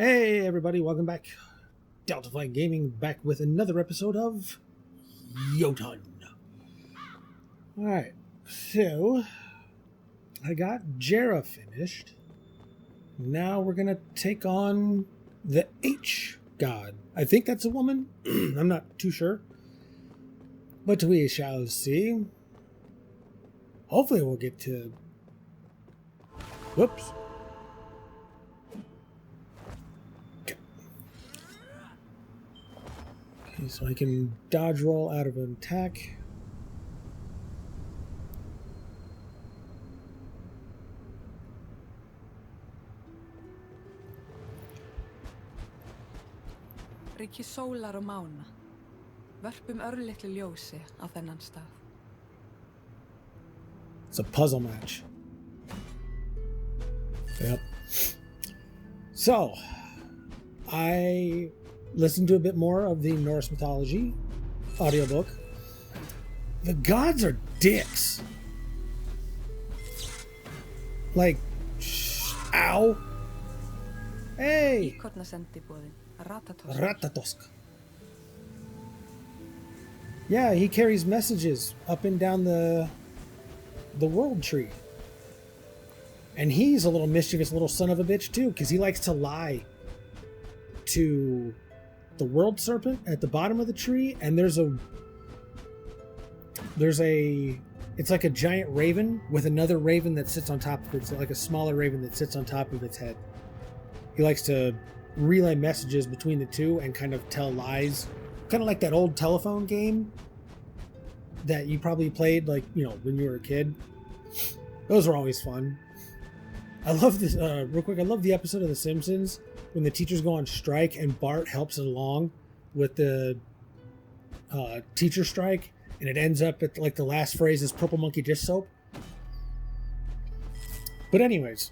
Hey everybody, welcome back. Delta Flight Gaming back with another episode of Jotun. Alright, so I got Jera finished. Now we're gonna take on the H god. I think that's a woman. I'm not too sure. But we shall see. Hopefully we'll get to... Whoops. So I can dodge roll out of an attack. Ríki sólar og mána. Vörpum örlitlu ljósi á þennan stað. It's a puzzle match. Yep. So, I listened to a bit more of the Norse Mythology audiobook. The gods are dicks. Like, ow. Hey! Íkorna sendiboðin, Ratatosk. Yeah, he carries messages up and down the world tree. And he's a little mischievous little son of a bitch too, because he likes to lie to the world serpent at the bottom of the tree, and there's a it's like a giant raven with another raven that sits on top of it. It's like a smaller raven that sits on top of its head. He likes to relay messages between the two and kind of tell lies, kind of like that old telephone game that you probably played, like, you know, when you were a kid. Those were always fun. I love this real quick, I love the episode of The Simpsons when the teachers go on strike and Bart helps it along with the teacher strike, and it ends up at like the last phrase is purple monkey dish soap. But anyways,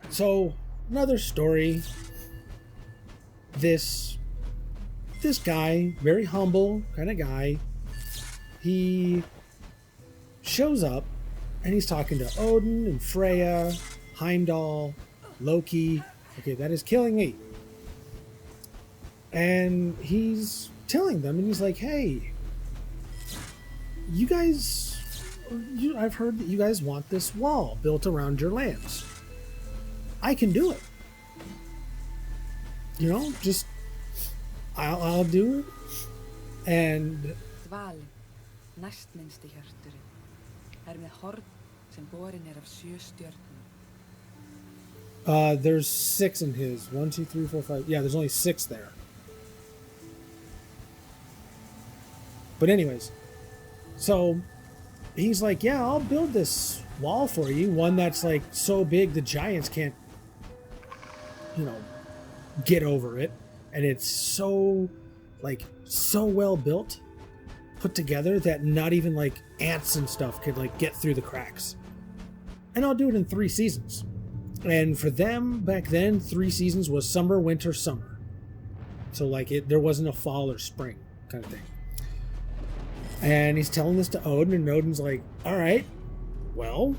so another story. This guy, very humble kind of guy, he shows up and he's talking to Odin and Freya, Heimdall, Loki. Okay, that is killing me. And he's telling them, and he's like, hey, you guys, I've heard that you guys want this wall built around your lands. I can do it. You know, just, I'll do it. And Dvalinn, næstminnsti hjörturinn, með horn sem borin af 7 stjörnum. There's 6 in his. 1, 2, 3, 4, 5. Yeah, there's only 6 there. But anyways, so he's like, yeah, I'll build this wall for you. One that's like so big the giants can't, you know, get over it. And it's so, like, so well built, put together that not even like ants and stuff could like get through the cracks. And I'll do it in 3 seasons. And for them back then, 3 seasons was summer, winter, summer. So like there wasn't a fall or spring kind of thing. And he's telling this to Odin, and Odin's like, all right, well,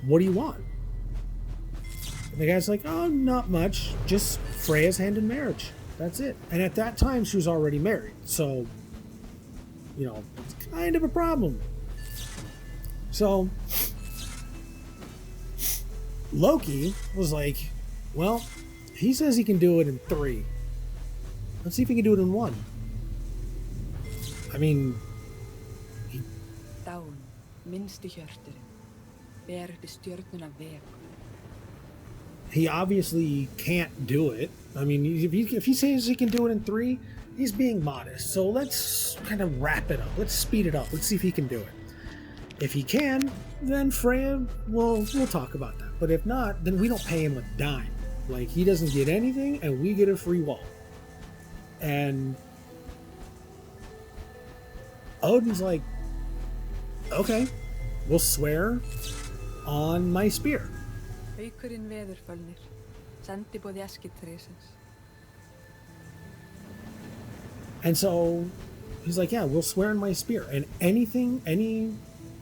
what do you want? And the guy's like, oh, not much. Just Freya's hand in marriage. That's it. And at that time, she was already married. So, you know, it's kind of a problem. So Loki was like, well, he says he can do it in 3. Let's see if he can do it in 1. I mean, Dáin, minnsti hjörturinn, ber uppi stjörnuna vegur. he obviously can't do it. I mean, if he says he can do it in 3, he's being modest. So let's kind of wrap it up. Let's speed it up. Let's see if he can do it. If he can, then Freya, we'll talk about that. But if not, then we don't pay him a dime. Like, he doesn't get anything, and we get a free wall. And Odin's like, okay, we'll swear on my spear. Haukurinn veðurfölnir, sendiboði Eskitrisins. And so he's like, yeah, we'll swear on my spear. And anything, any,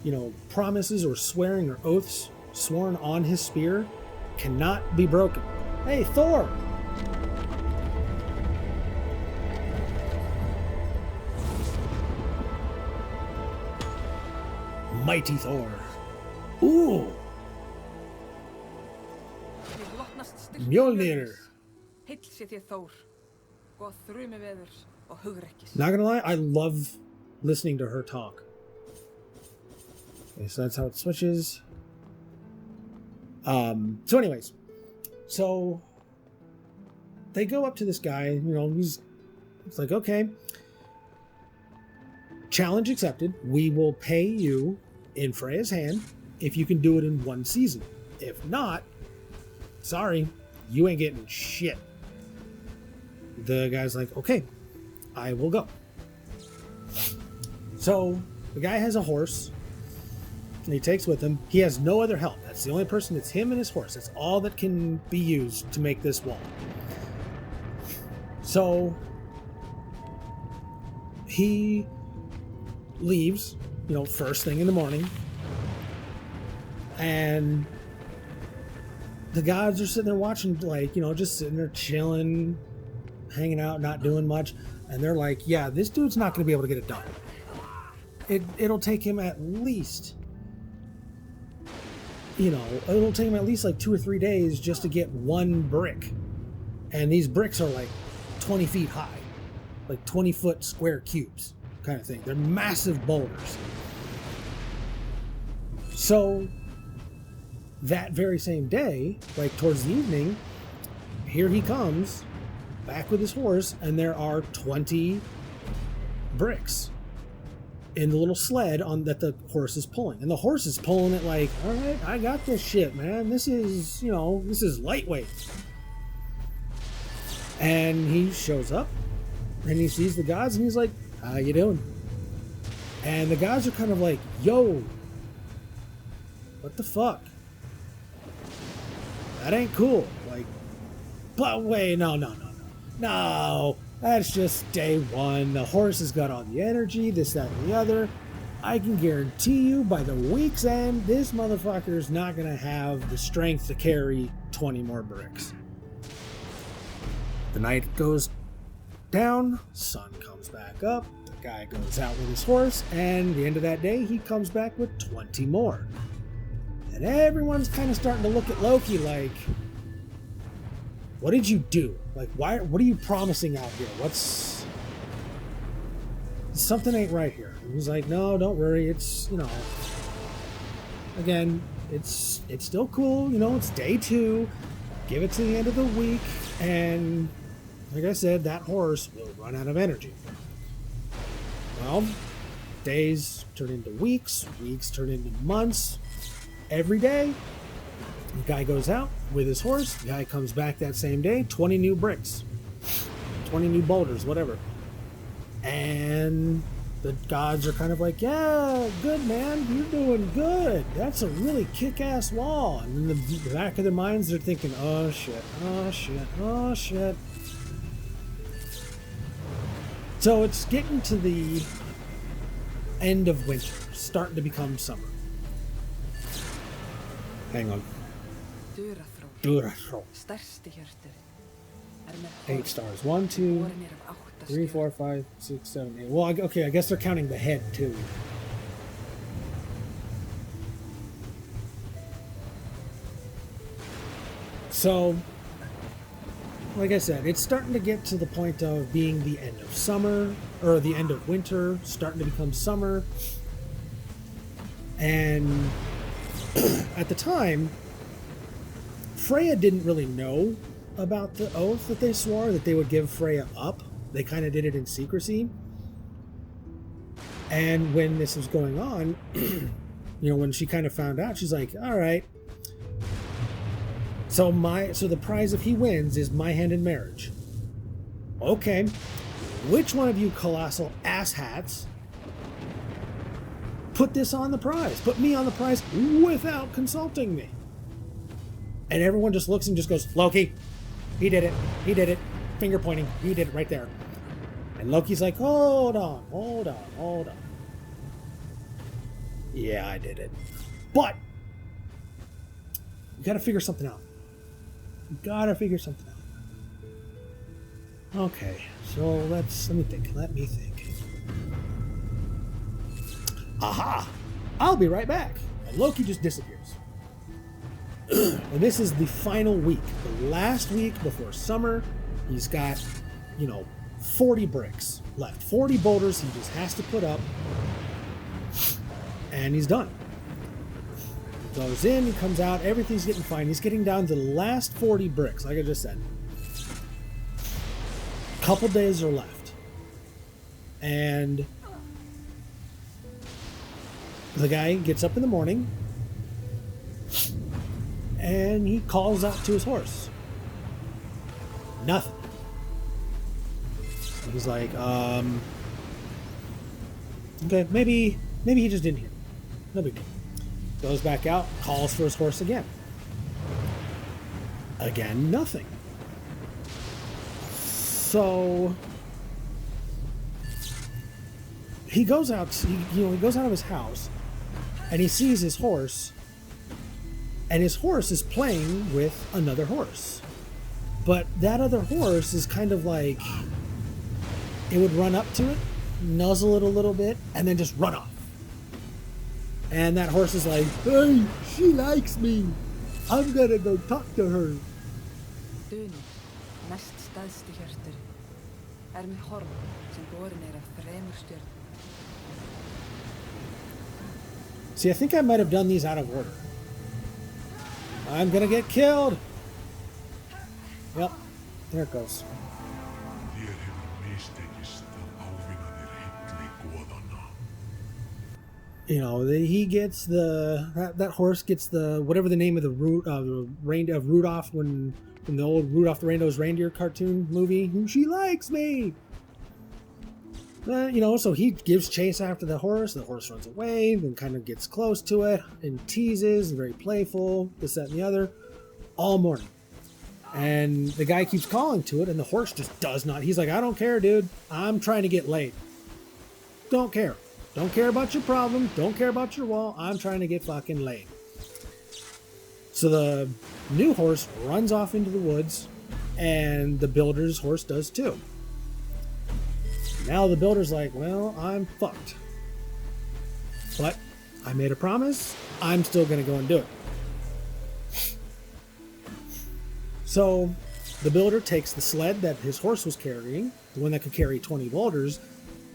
you know, promises or swearing or oaths sworn on his spear cannot be broken. Hey, Thor! Mighty Thor. Ooh. Þið lotnast styrk Mjolnir. Mjölnis. Heill sé þér Þór. Góð þrumiveðurs og hugrekkis. Not gonna lie, I love listening to her talk. Okay, so that's how it switches. So anyways, so they go up to this guy, you know, it's like, okay, challenge accepted. We will pay you in Freya's hand if you can do it in one season. If not, sorry, you ain't getting shit. The guy's like, okay, I will go. So the guy has a horse and he takes with him. He has no other help. That's the only person. It's him and his horse. That's all that can be used to make this wall. So he leaves, you know, first thing in the morning, and the gods are sitting there watching, like, you know, just sitting there chilling, hanging out, not doing much, and they're like, yeah, this dude's not going to be able to get it done. It'll take him at least, you know, it'll take him at least like 2 or 3 days just to get one brick, and these bricks are like 20 feet high, like 20-foot square cubes kind of thing. They're massive boulders. So that very same day, like towards the evening, here he comes back with his horse, and there are 20 bricks in the little sled on that the horse is pulling, and the horse is pulling it like, all right, I got this shit, man. This is, you know, this is lightweight. And he shows up and he sees the gods and he's like, how you doing? And the gods are kind of like, yo, what the fuck? That ain't cool. Like, but wait, no, that's just day one. The horse has got all the energy, this, that, and the other. I can guarantee you by the week's end, this motherfucker is not going to have the strength to carry 20 more bricks. The night goes down, sun comes back up, the guy goes out with his horse, and the end of that day, he comes back with 20 more. And everyone's kind of starting to look at Loki like, what did you do? Like, what are you promising out here? Something ain't right here. And he's like, no, don't worry. It's, you know, again, it's still cool. You know, it's day 2. Give it to the end of the week. And like I said, that horse will run out of energy. Well, days turn into weeks. Weeks turn into months. Every day, the guy goes out with his horse. The guy comes back that same day, 20 new bricks, 20 new boulders, whatever. And the gods are kind of like, yeah, good, man. You're doing good. That's a really kick-ass wall. And in the back of their minds, they're thinking, oh, shit, oh, shit, oh, shit. So it's getting to the end of winter, starting to become summer. Hang on. Durathról. 8 stars. 1, 2, 3, 4, 5, 6, 7, 8. Well, okay, I guess they're counting the head too. So, like I said, it's starting to get to the point of being the end of summer, or the end of winter, starting to become summer. And at the time, Freya didn't really know about the oath that they swore, that they would give Freya up. They kind of did it in secrecy. And when this was going on, you know, when she kind of found out, she's like, all right, so the prize if he wins is my hand in marriage. Okay, which one of you colossal asshats put this on the prize? Put me on the prize without consulting me. And everyone just looks and just goes, Loki, he did it. He did it. Finger pointing. He did it right there. And Loki's like, hold on. Yeah, I did it. But you got to figure something out. Okay, so let me think. Aha! I'll be right back. And Loki just disappears. And this is the final week, the last week before summer. He's got, 40 bricks left, 40 boulders he just has to put up, and he's done. He goes in, he comes out, everything's getting fine. He's getting down to the last 40 bricks, like I just said. A couple days are left. And the guy gets up in the morning and he calls out to his horse. Nothing. He's like, okay, maybe he just didn't hear. No big deal. Goes back out, calls for his horse again. Again, nothing. So he goes out. He goes out of his house, and he sees his horse, and his horse is playing with another horse. But that other horse is kind of like, it would run up to it, nuzzle it a little bit, and then just run off. And that horse is like, hey, she likes me. I'm gonna go talk to her. Duni, mest stæðsti hjörtur, með horn sem borin af 3 stjörnum. See, I think I might have done these out of order. I'm gonna get killed. Yep, there it goes. He gets that horse gets the whatever the name of the reindeer of Rudolph when the old Rudolph the Red-Nosed Reindeer cartoon movie. She likes me. So he gives chase after the horse. The horse runs away, then kind of gets close to it and teases, very playful, this, that, and the other, all morning. And the guy keeps calling to it, and the horse just does not. He's like, I don't care, dude. I'm trying to get laid. Don't care. Don't care about your problem. Don't care about your wall. I'm trying to get fucking laid. So the new horse runs off into the woods, and the builder's horse does too. Now the builder's like, well, I'm fucked. But I made a promise. I'm still going to go and do it. So the builder takes the sled that his horse was carrying, the one that could carry 20 boulders,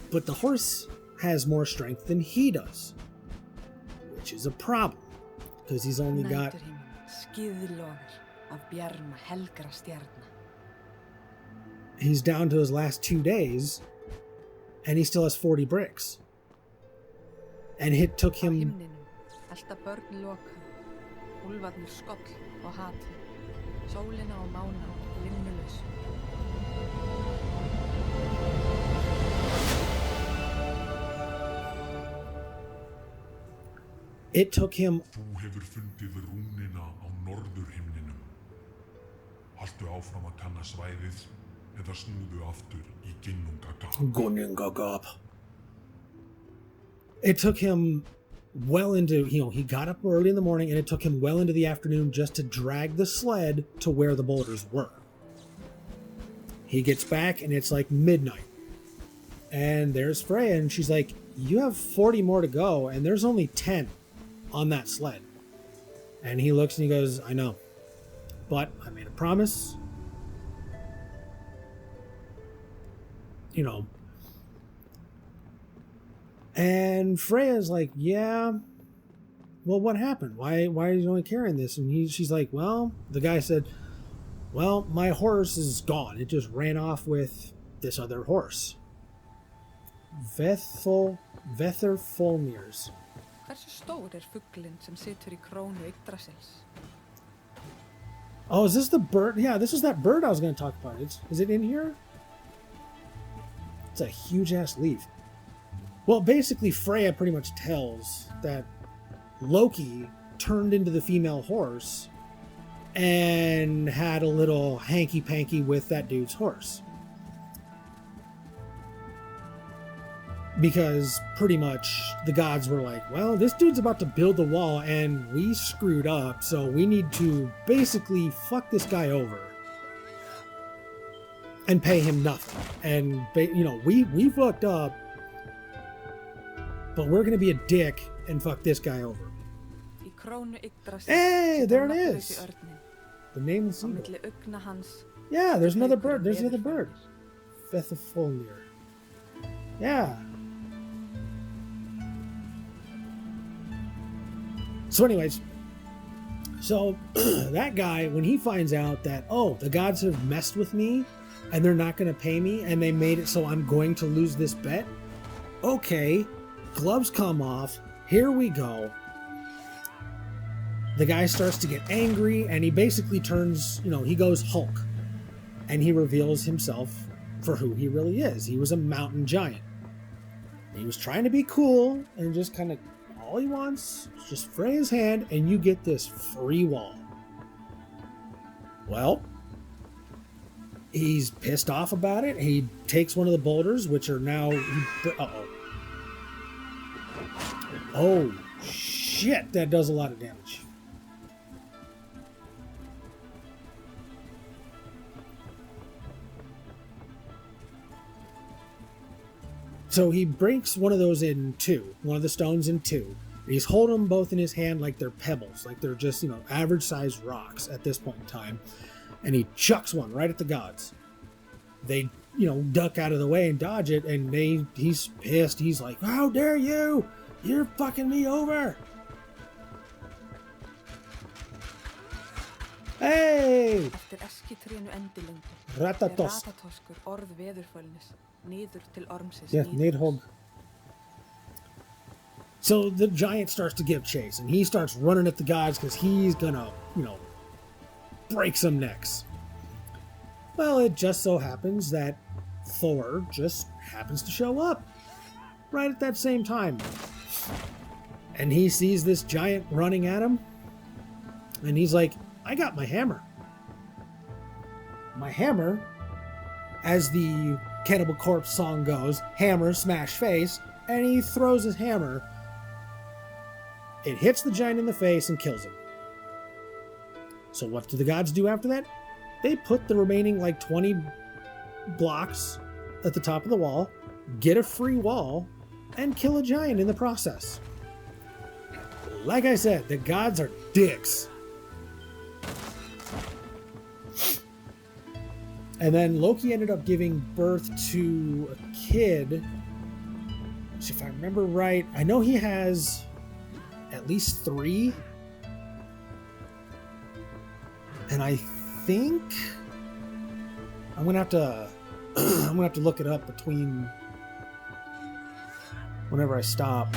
but the horse has more strength than he does, which is a problem because he's only got he's down to his last 2 days and he still has 40 bricks, and it took him It took him. Þú hefur fundið rúnina á norðurhimninum. Haltu áfram að kanna svæðið eða snúðu aftur í Ginnungagap. It took him well into, he got up early in the morning, and it took him well into the afternoon just to drag the sled to where the boulders were. He gets back and it's like midnight. And there's Freya, and she's like, you have 40 more to go, and there's only 10 on that sled. And he looks and he goes, I know, but I made a promise. And Freya's like, yeah, well, what happened? Why are you only carrying this? And she's like, well, the guy said, well, my horse is gone. It just ran off with this other horse. Vetherfolmirs. Hversu stór fuglinn sem situr í krónu Yggdrasils? Oh, is this the bird? Yeah, this is that bird I was going to talk about. Is it in here? It's a huge-ass leaf. Well, basically, Freya pretty much tells that Loki turned into the female horse and had a little hanky-panky with that dude's horse. Because pretty much the gods were like, well, this dude's about to build the wall and we screwed up, so we need to basically fuck this guy over and pay him nothing. And, we fucked up. but we're gonna be a dick and fuck this guy over. Í krónu Yggdrasil Hey, there it situr is. nafnlausi örninn. The nameless Á eagle. milli augna hans Yeah, there's another bird. haukurinn There's the other bird. veðurfræðingur. Fethifolnir. Yeah. So anyways, so that guy, when he finds out that, oh, the gods have messed with me and they're not going to pay me and they made it so I'm going to lose this bet. Okay, gloves come off. Here we go. The guy starts to get angry and he basically turns, he goes Hulk and he reveals himself for who he really is. He was a mountain giant. He was trying to be cool and just kind of all he wants is just fray his hand and you get this free wall. Well, he's pissed off about it. He takes one of the boulders, which are now... Oh, shit, that does a lot of damage. So he breaks one of those in two, one of the stones in two. And he's holding them both in his hand like they're pebbles, like they're just, average sized rocks at this point in time. And he chucks one right at the gods. They, duck out of the way and dodge it. And he's pissed. He's like, how dare you? You're fucking me over. Hey! Eftir eskitrénu endilöngu Ratatosk. Ratatoskur orð veðurfölnis niður til ormsins Yeah, nýðurs. Nidhogg. So the giant starts to give chase, and he starts running at the gods because he's gonna, break some necks. Well, it just so happens that Thor just happens to show up right at that same time. And he sees this giant running at him, and he's like, I got my hammer. My hammer, as the Cannibal Corpse song goes, hammer, smash face, and he throws his hammer. It hits the giant in the face and kills him. So what do the gods do after that? They put the remaining 20 blocks at the top of the wall, get a free wall, and kill a giant in the process. Like I said, the gods are dicks. And then Loki ended up giving birth to a kid. So if I remember right, I know he has at least 3. And I think I'm gonna have to look it up between whenever I stop.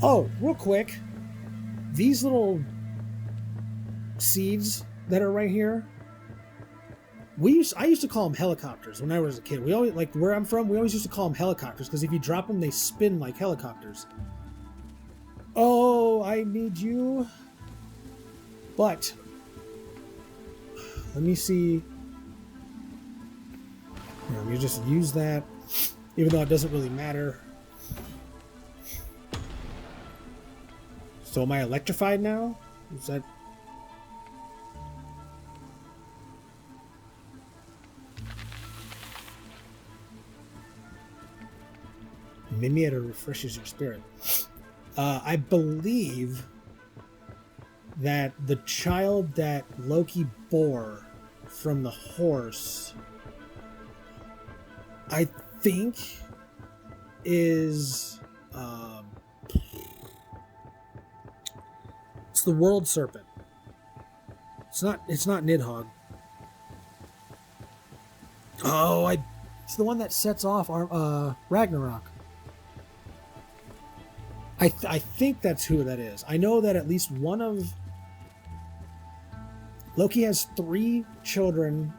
Oh, real quick, these little seeds that are right here, I used to call them helicopters when I was a kid. We always, where I'm from, we always used to call them helicopters because if you drop them, they spin like helicopters. Oh, I need you. But let me see. Here, let me just use that, even though it doesn't really matter. So am I electrified now? Is that... Maybe it refreshes your spirit. I believe that the child that Loki bore from the horse, I think, is it's the world serpent. It's not Nidhogg. Oh, it's the one that sets off Ragnarok. I think that's who that is. I know that at least one of Loki has 3 children.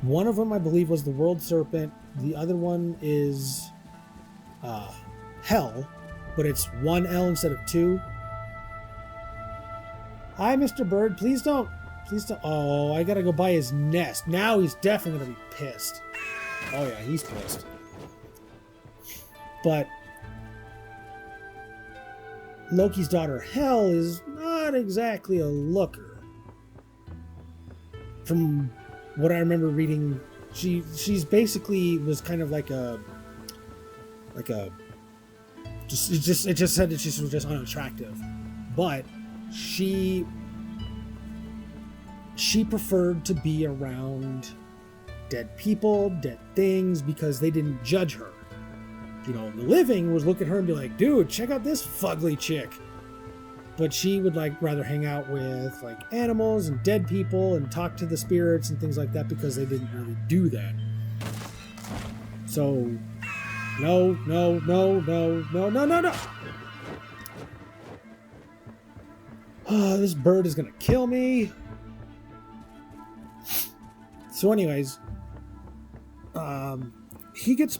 One of them, I believe, was the world serpent. The other one is Hel, but it's 1 L instead of 2. Hi, Mr. Bird. Please don't. Oh, I gotta go by his nest. Now he's definitely gonna be pissed. Oh yeah, he's pissed. But Loki's daughter Hel is not exactly a looker. From what I remember reading she's basically was kind of like a it just said that she was just unattractive, but she preferred to be around dead people, dead things, because they didn't judge her. You know, the living was look at her and be like, dude, check out this fugly chick. But she would like rather hang out with like animals and dead people and talk to the spirits and things like that, because they didn't really do that. So no. Oh, this bird is gonna kill me. So anyways, she gets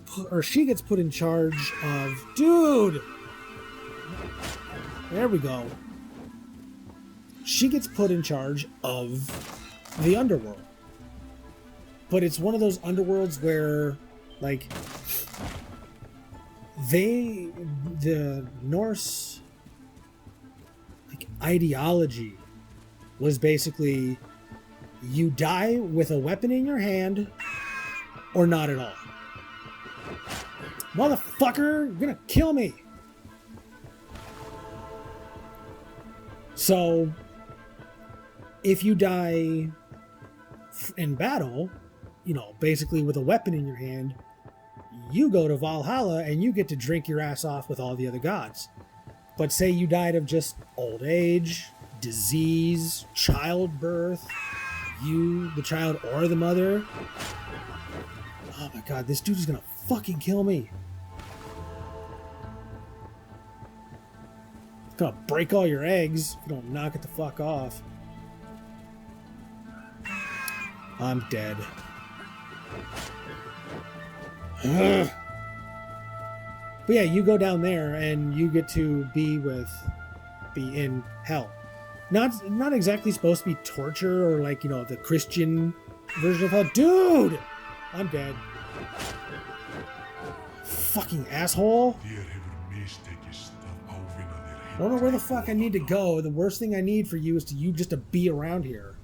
put in charge of, dude. There we go. She gets put in charge of the underworld. But it's one of those underworlds where, like, the Norse, like, ideology was basically you die with a weapon in your hand or not at all. Motherfucker, you're gonna kill me. So, if you die in battle, you know, basically with a weapon in your hand, you go to Valhalla and you get to drink your ass off with all the other gods. But say you died of just old age, disease, childbirth, you, the child, or the mother. Oh my god, this dude is gonna fucking kill me. It's gonna break all your eggs if you don't knock it the fuck off. I'm dead. Ugh. But yeah, you go down there and you get to be in hell. Not exactly supposed to be torture or like, you know, the Christian version of hell. Dude! I'm dead. Fucking asshole. I don't know where the fuck I need to go. The worst thing I need for you is just to be around here.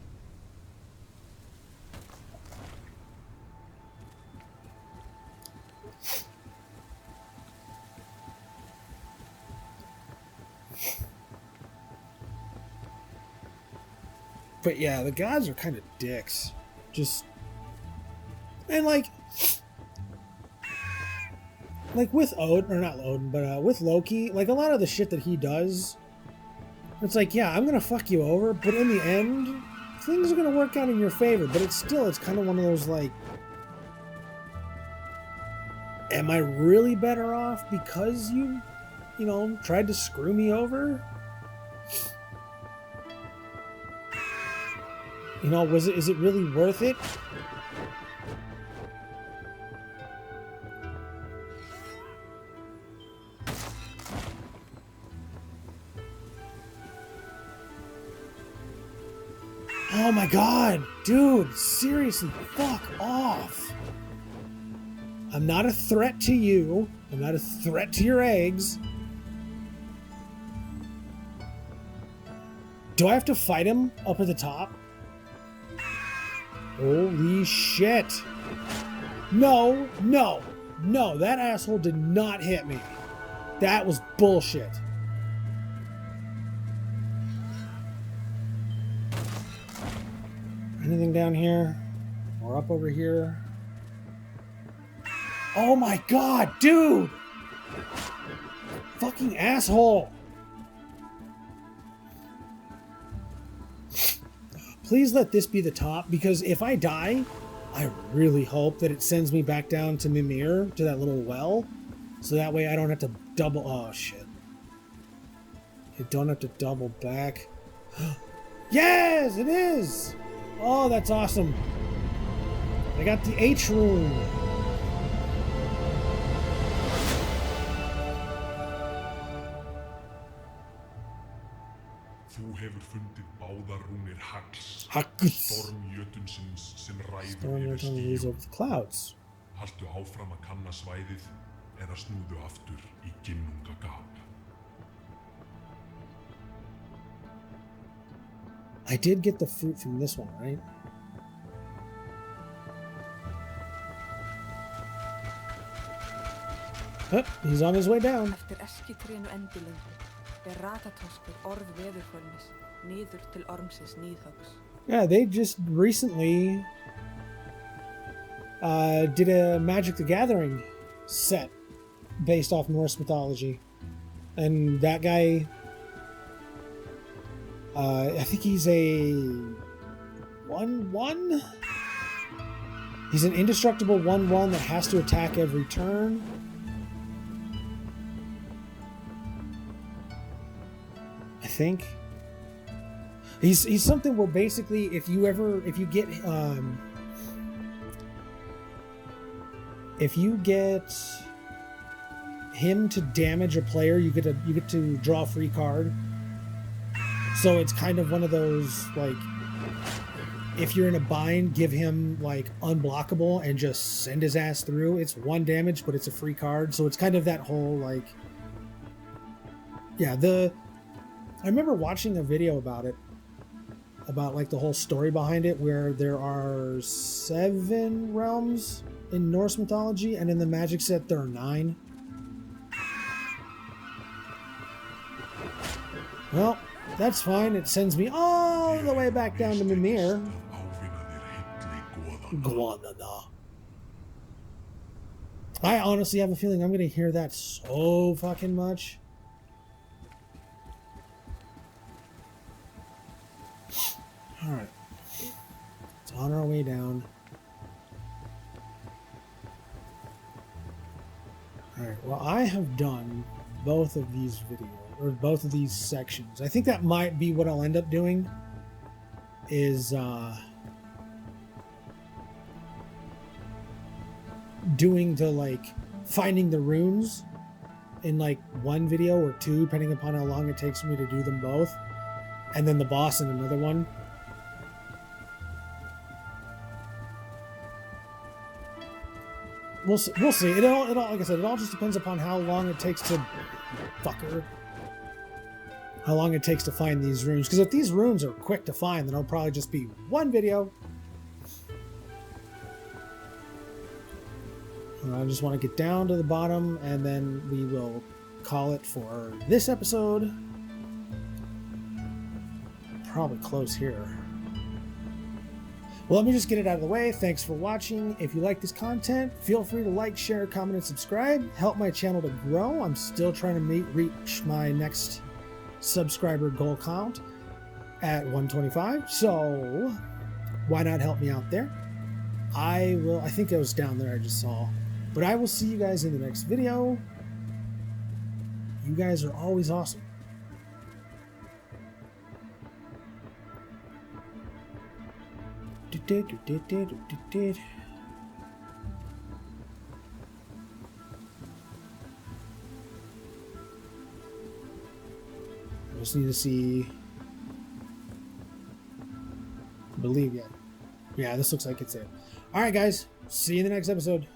But yeah, the gods are kind of dicks. And like with Odin, or not Odin, but with Loki, like a lot of the shit that he does, it's like, yeah, I'm gonna fuck you over, but in the end, things are gonna work out in your favor. But it's kind of one of those like, am I really better off because you know, tried to screw me over? You know, is it really worth it? Oh my god, dude, seriously, fuck off. I'm not a threat to you. I'm not a threat to your eggs. Do I have to fight him up at the top? Holy shit. No, that asshole did not hit me. That was bullshit. Anything down here? Or up over here? Oh my god, dude! Fucking asshole! Please let this be the top, because if I die, I really hope that it sends me back down to Mimir, to that little well, so that way I don't have to double... Oh, shit. I don't have to double back. Yes, it is! Oh, that's awesome. I got the H rune. Þú hefur fundið báðar rúnir hagls. Storm Jötunsins sem ræður yfir skýjum. Clouds. Haltu áfram að kanna svæðið eða snúðu aftur í Ginnungagap. I did get the fruit from this one, right? Oh, he's on his way down. Eftir eskitrénu endilöngu er Ratatoskur orð veðurfölnis niður til ormsins níðhöggs. Yeah, they just recently did a Magic the Gathering set based off Norse mythology. And that guy, I think he's a 1/1? He's an indestructible 1/1 that has to attack every turn. I think. He's something where basically if you get him to damage a player, you get to draw a free card. So it's kind of one of those, like, if you're in a bind, give him like unblockable and just send his ass through. It's 1 damage, but it's a free card. So it's kind of that whole, like, yeah, I remember watching a video about it, about like the whole story behind it, where there are 7 realms in Norse mythology, and in the Magic set there are 9. Well, that's fine. It sends me all the way back down to Mimir. Guanana. I honestly have a feeling I'm going to hear that so fucking much. Alright. It's on our way down. Alright, well, I have done both of these videos, or both of these sections. I think that might be what I'll end up doing, is doing the, like, finding the runes in like 1 video or 2, depending upon how long it takes me to do them both, and then the boss in another one. We'll see. It all, like I said, it all just depends upon how long it takes to... Fucker. How long it takes to find these runes. Because if these runes are quick to find, then it'll probably just be 1 video. I just want to get down to the bottom, and then we will call it for this episode. Probably close here. Well, let me just get it out of the way. Thanks for watching. If you like this content, feel free to like, share, comment, and subscribe. Help my channel to grow. I'm still trying to reach my next subscriber goal count at 125. So why not help me out there? I think it was down there I just saw. But I will see you guys in the next video. You guys are always awesome. I just need to see. Believe yet. Yeah, this looks like it's it. Alright, guys. See you in the next episode.